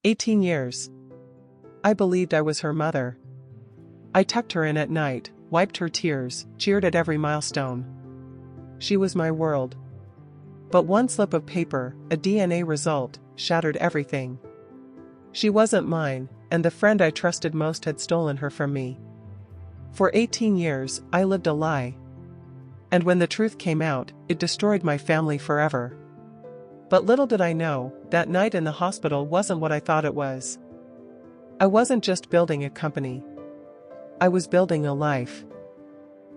18 years. I believed I was her mother. I tucked her in at night, wiped her tears, cheered at every milestone. She was my world. But one slip of paper, a DNA result, shattered everything. She wasn't mine, and the friend I trusted most had stolen her from me. For 18 years, I lived a lie. And when the truth came out, it destroyed my family forever. But little did I know, that night in the hospital wasn't what I thought it was. I wasn't just building a company. I was building a life.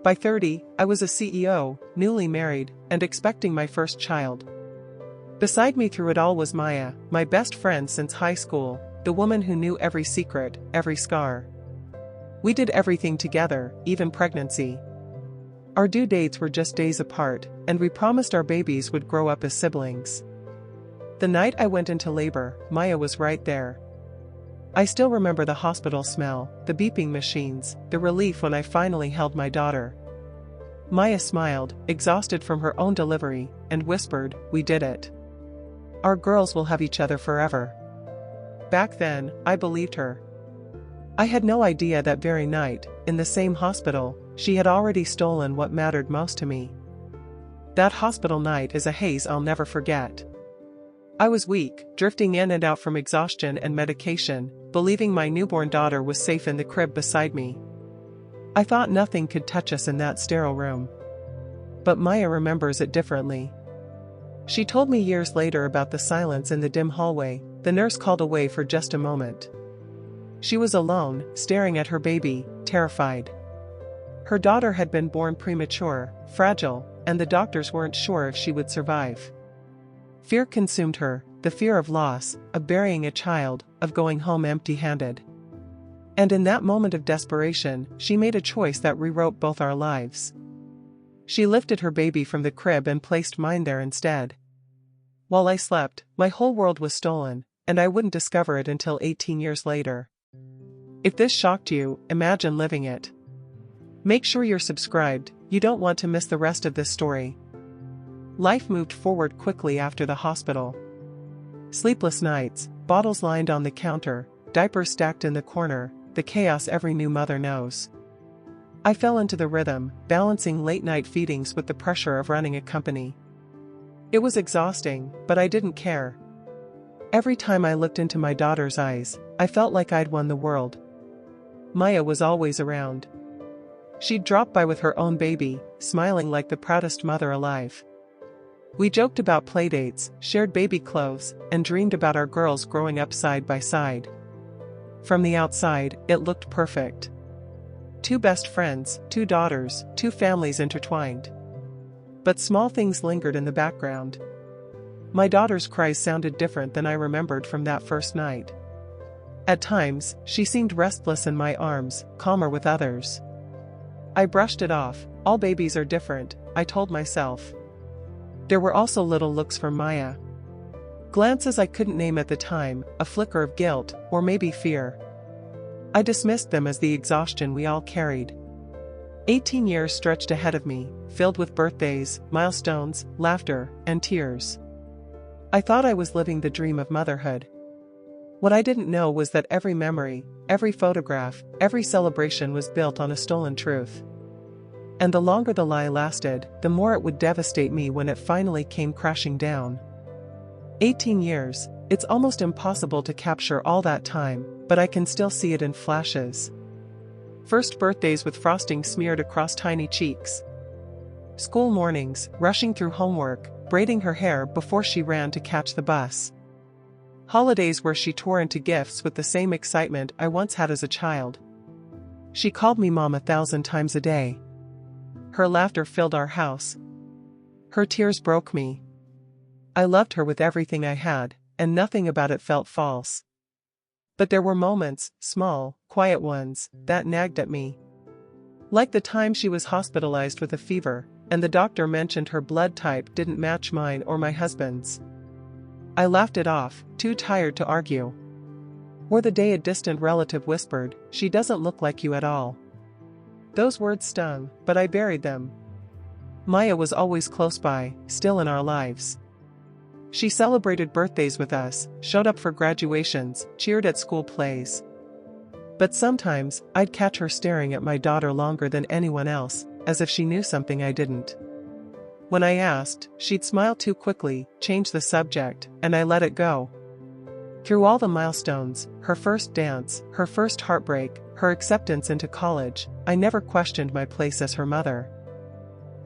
By 30, I was a CEO, newly married, and expecting my first child. Beside me through it all was Maya, my best friend since high school, the woman who knew every secret, every scar. We did everything together, even pregnancy. Our due dates were just days apart, and we promised our babies would grow up as siblings. The night I went into labor, Maya was right there. I still remember the hospital smell, the beeping machines, the relief when I finally held my daughter. Maya smiled, exhausted from her own delivery, and whispered, "We did it. Our girls will have each other forever." Back then, I believed her. I had no idea that very night, in the same hospital, she had already stolen what mattered most to me. That hospital night is a haze I'll never forget. I was weak, drifting in and out from exhaustion and medication, believing my newborn daughter was safe in the crib beside me. I thought nothing could touch us in that sterile room. But Maya remembers it differently. She told me years later about the silence in the dim hallway, the nurse called away for just a moment. She was alone, staring at her baby, terrified. Her daughter had been born premature, fragile, and the doctors weren't sure if she would survive. Fear consumed her, the fear of loss, of burying a child, of going home empty-handed. And in that moment of desperation, she made a choice that rewrote both our lives. She lifted her baby from the crib and placed mine there instead. While I slept, my whole world was stolen, and I wouldn't discover it until 18 years later. If this shocked you, imagine living it. Make sure you're subscribed, you don't want to miss the rest of this story. Life moved forward quickly after the hospital. Sleepless nights, bottles lined on the counter, diapers stacked in the corner, the chaos every new mother knows. I fell into the rhythm, balancing late-night feedings with the pressure of running a company. It was exhausting, but I didn't care. Every time I looked into my daughter's eyes, I felt like I'd won the world. Maya was always around. She'd drop by with her own baby, smiling like the proudest mother alive. We joked about playdates, shared baby clothes, and dreamed about our girls growing up side by side. From the outside, it looked perfect. Two best friends, two daughters, two families intertwined. But small things lingered in the background. My daughter's cries sounded different than I remembered from that first night. At times, she seemed restless in my arms, calmer with others. I brushed it off. All babies are different, I told myself. There were also little looks from Maya. Glances I couldn't name at the time, a flicker of guilt, or maybe fear. I dismissed them as the exhaustion we all carried. 18 years stretched ahead of me, filled with birthdays, milestones, laughter, and tears. I thought I was living the dream of motherhood. What I didn't know was that every memory, every photograph, every celebration was built on a stolen truth. And the longer the lie lasted, the more it would devastate me when it finally came crashing down. 18 years, it's almost impossible to capture all that time, but I can still see it in flashes. First birthdays with frosting smeared across tiny cheeks. School mornings, rushing through homework, braiding her hair before she ran to catch the bus. Holidays where she tore into gifts with the same excitement I once had as a child. She called me Mom 1,000 times a day. Her laughter filled our house. Her tears broke me. I loved her with everything I had, and nothing about it felt false. But there were moments, small, quiet ones, that nagged at me. Like the time she was hospitalized with a fever, and the doctor mentioned her blood type didn't match mine or my husband's. I laughed it off, too tired to argue. Or the day a distant relative whispered, "She doesn't look like you at all." Those words stung, but I buried them. Maya was always close by, still in our lives. She celebrated birthdays with us, showed up for graduations, cheered at school plays. But sometimes, I'd catch her staring at my daughter longer than anyone else, as if she knew something I didn't. When I asked, she'd smile too quickly, change the subject, and I let it go. Through all the milestones, her first dance, her first heartbreak, her acceptance into college, I never questioned my place as her mother.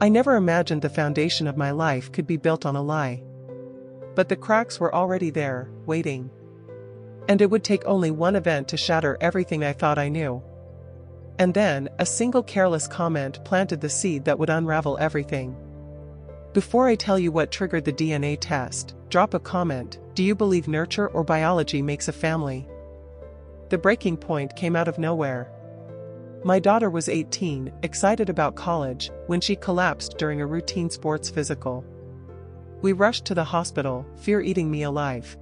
I never imagined the foundation of my life could be built on a lie. But the cracks were already there, waiting. And it would take only one event to shatter everything I thought I knew. And then, a single careless comment planted the seed that would unravel everything. Before I tell you what triggered the DNA test, drop a comment. Do you believe nurture or biology makes a family? The breaking point came out of nowhere. My daughter was 18, excited about college, when she collapsed during a routine sports physical. We rushed to the hospital, fear eating me alive.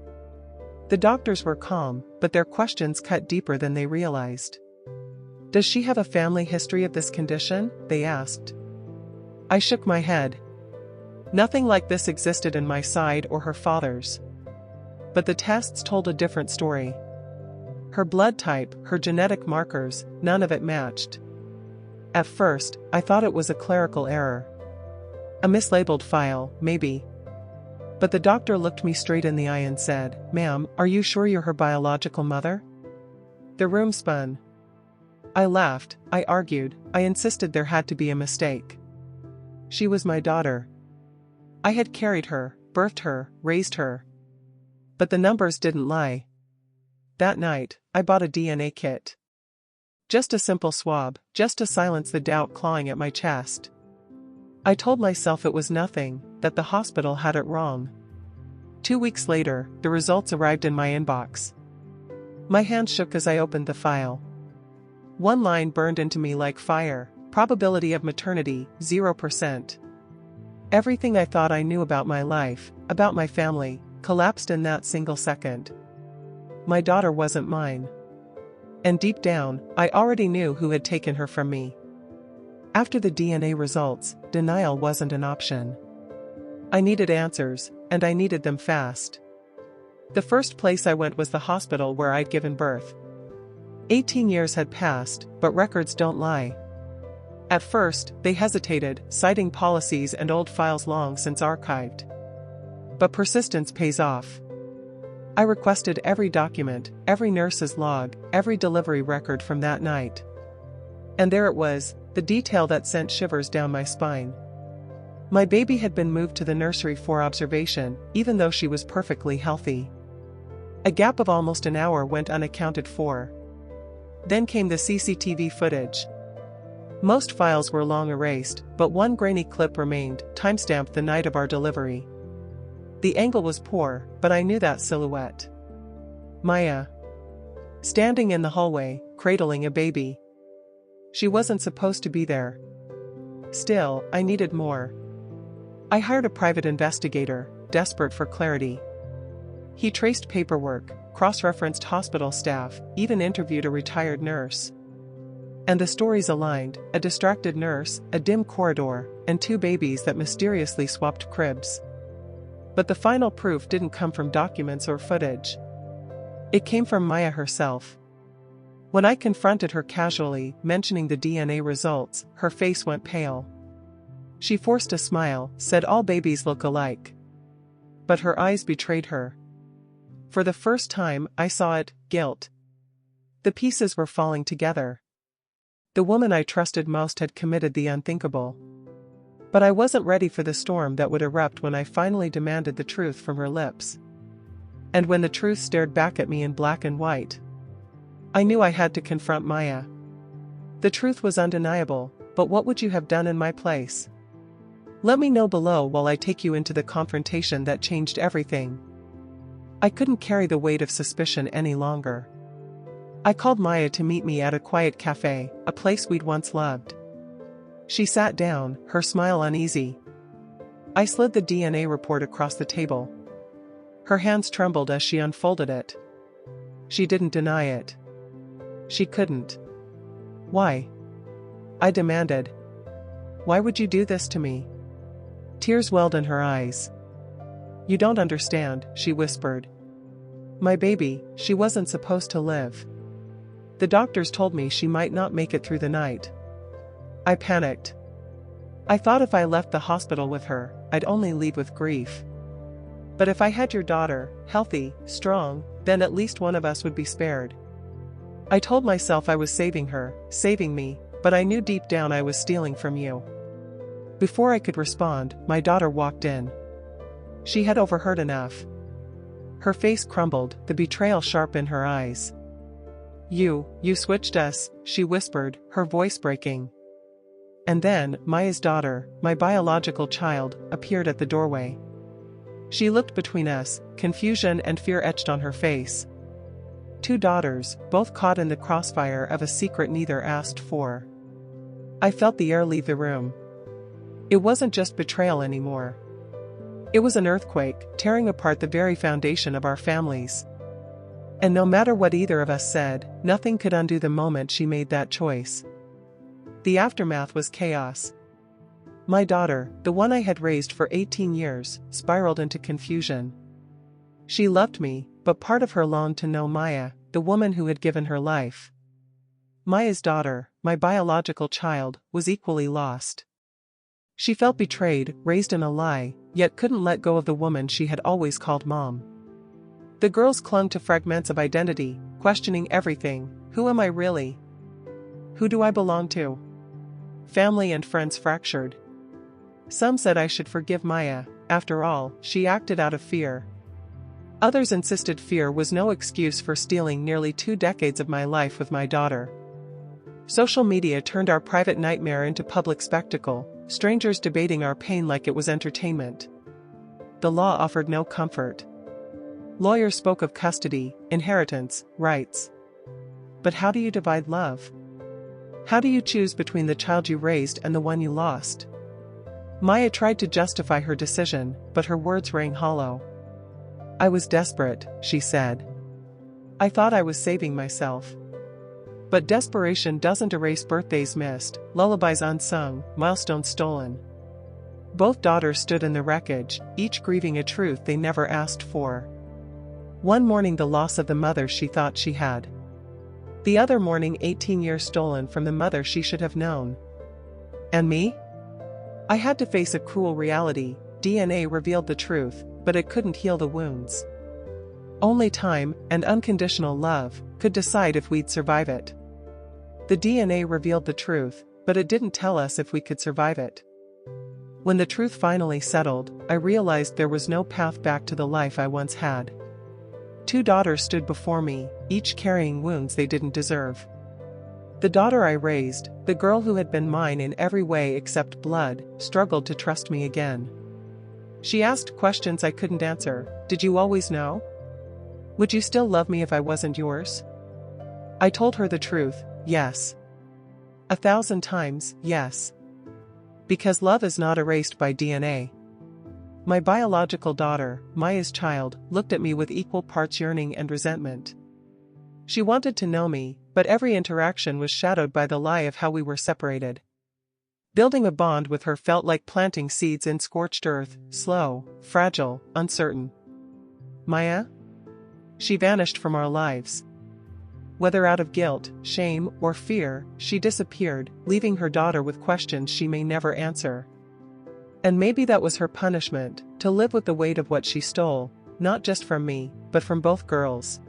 The doctors were calm, but their questions cut deeper than they realized. Does she have a family history of this condition? They asked. I shook my head. Nothing like this existed in my side or her father's. But the tests told a different story. Her blood type, her genetic markers, none of it matched. At first, I thought it was a clerical error. A mislabeled file, maybe. But the doctor looked me straight in the eye and said, "Ma'am, are you sure you're her biological mother?" The room spun. I laughed, I argued, I insisted there had to be a mistake. She was my daughter. I had carried her, birthed her, raised her. But the numbers didn't lie. That night, I bought a DNA kit. Just a simple swab, just to silence the doubt clawing at my chest. I told myself it was nothing, that the hospital had it wrong. 2 weeks later, the results arrived in my inbox. My hand shook as I opened the file. One line burned into me like fire: probability of maternity, 0%. Everything I thought I knew about my life, about my family, collapsed in that single second. My daughter wasn't mine. And deep down, I already knew who had taken her from me. After the DNA results, denial wasn't an option. I needed answers, and I needed them fast. The first place I went was the hospital where I'd given birth. 18 years had passed, but records don't lie. At first, they hesitated, citing policies and old files long since archived. But persistence pays off. I requested every document, every nurse's log, every delivery record from that night. And there it was, the detail that sent shivers down my spine. My baby had been moved to the nursery for observation, even though she was perfectly healthy. A gap of almost an hour went unaccounted for. Then came the CCTV footage. Most files were long erased, but one grainy clip remained, timestamped the night of our delivery. The angle was poor, but I knew that silhouette. Maya. Standing in the hallway, cradling a baby. She wasn't supposed to be there. Still, I needed more. I hired a private investigator, desperate for clarity. He traced paperwork, cross-referenced hospital staff, even interviewed a retired nurse. And the stories aligned: a distracted nurse, a dim corridor, and 2 babies that mysteriously swapped cribs. But the final proof didn't come from documents or footage. It came from Maya herself. When I confronted her casually, mentioning the DNA results, her face went pale. She forced a smile, said all babies look alike. But her eyes betrayed her. For the first time, I saw it: guilt. The pieces were falling together. The woman I trusted most had committed the unthinkable. But I wasn't ready for the storm that would erupt when I finally demanded the truth from her lips. And when the truth stared back at me in black and white, I knew I had to confront Maya. The truth was undeniable, but what would you have done in my place? Let me know below while I take you into the confrontation that changed everything. I couldn't carry the weight of suspicion any longer. I called Maya to meet me at a quiet cafe, a place we'd once loved. She sat down, her smile uneasy. I slid the DNA report across the table. Her hands trembled as she unfolded it. She didn't deny it. She couldn't. Why? I demanded. Why would you do this to me? Tears welled in her eyes. You don't understand, she whispered. My baby, she wasn't supposed to live. The doctors told me she might not make it through the night. I panicked. I thought if I left the hospital with her, I'd only leave with grief. But if I had your daughter, healthy, strong, then at least one of us would be spared. I told myself I was saving her, saving me, but I knew deep down I was stealing from you. Before I could respond, my daughter walked in. She had overheard enough. Her face crumbled, the betrayal sharp in her eyes. You switched us, she whispered, her voice breaking. And then, Maya's daughter, my biological child, appeared at the doorway. She looked between us, confusion and fear etched on her face. 2 daughters, both caught in the crossfire of a secret neither asked for. I felt the air leave the room. It wasn't just betrayal anymore. It was an earthquake, tearing apart the very foundation of our families. And no matter what either of us said, nothing could undo the moment she made that choice. The aftermath was chaos. My daughter, the one I had raised for 18 years, spiraled into confusion. She loved me, but part of her longed to know Maya, the woman who had given her life. Maya's daughter, my biological child, was equally lost. She felt betrayed, raised in a lie, yet couldn't let go of the woman she had always called mom. The girls clung to fragments of identity, questioning everything. Who am I really? Who do I belong to? Family and friends fractured. Some said I should forgive Maya, after all, she acted out of fear. Others insisted fear was no excuse for stealing nearly 2 decades of my life with my daughter. Social media turned our private nightmare into public spectacle, strangers debating our pain like it was entertainment. The law offered no comfort. Lawyers spoke of custody, inheritance, rights. But how do you divide love? How do you choose between the child you raised and the one you lost? Maya tried to justify her decision, but her words rang hollow. I was desperate, she said. I thought I was saving myself. But desperation doesn't erase birthdays missed, lullabies unsung, milestones stolen. Both daughters stood in the wreckage, each grieving a truth they never asked for. One mourning the loss of the mother she thought she had. The other mourning 18 years stolen from the mother she should have known. And me? I had to face a cruel reality. DNA revealed the truth, but it couldn't heal the wounds. Only time, and unconditional love, could decide if we'd survive it. The DNA revealed the truth, but it didn't tell us if we could survive it. When the truth finally settled, I realized there was no path back to the life I once had. 2 daughters stood before me, each carrying wounds they didn't deserve. The daughter I raised, the girl who had been mine in every way except blood, struggled to trust me again. She asked questions I couldn't answer. Did you always know? Would you still love me if I wasn't yours? I told her the truth, yes. 1,000 times, yes. Because love is not erased by DNA. My biological daughter, Maya's child, looked at me with equal parts yearning and resentment. She wanted to know me, but every interaction was shadowed by the lie of how we were separated. Building a bond with her felt like planting seeds in scorched earth, slow, fragile, uncertain. Maya? She vanished from our lives. Whether out of guilt, shame, or fear, she disappeared, leaving her daughter with questions she may never answer. And maybe that was her punishment, to live with the weight of what she stole, not just from me, but from both girls.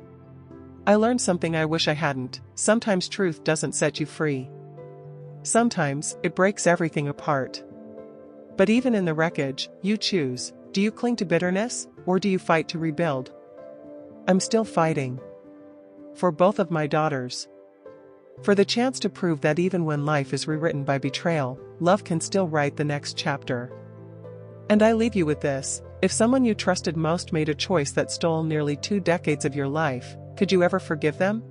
I learned something I wish I hadn't. Sometimes truth doesn't set you free. Sometimes, it breaks everything apart. But even in the wreckage, you choose. Do you cling to bitterness, or do you fight to rebuild? I'm still fighting. For both of my daughters. For the chance to prove that even when life is rewritten by betrayal, love can still write the next chapter. And I leave you with this: if someone you trusted most made a choice that stole nearly 2 decades of your life, could you ever forgive them?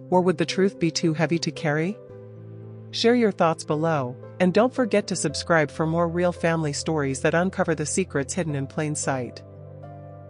Or would the truth be too heavy to carry? Share your thoughts below, and don't forget to subscribe for more real family stories that uncover the secrets hidden in plain sight.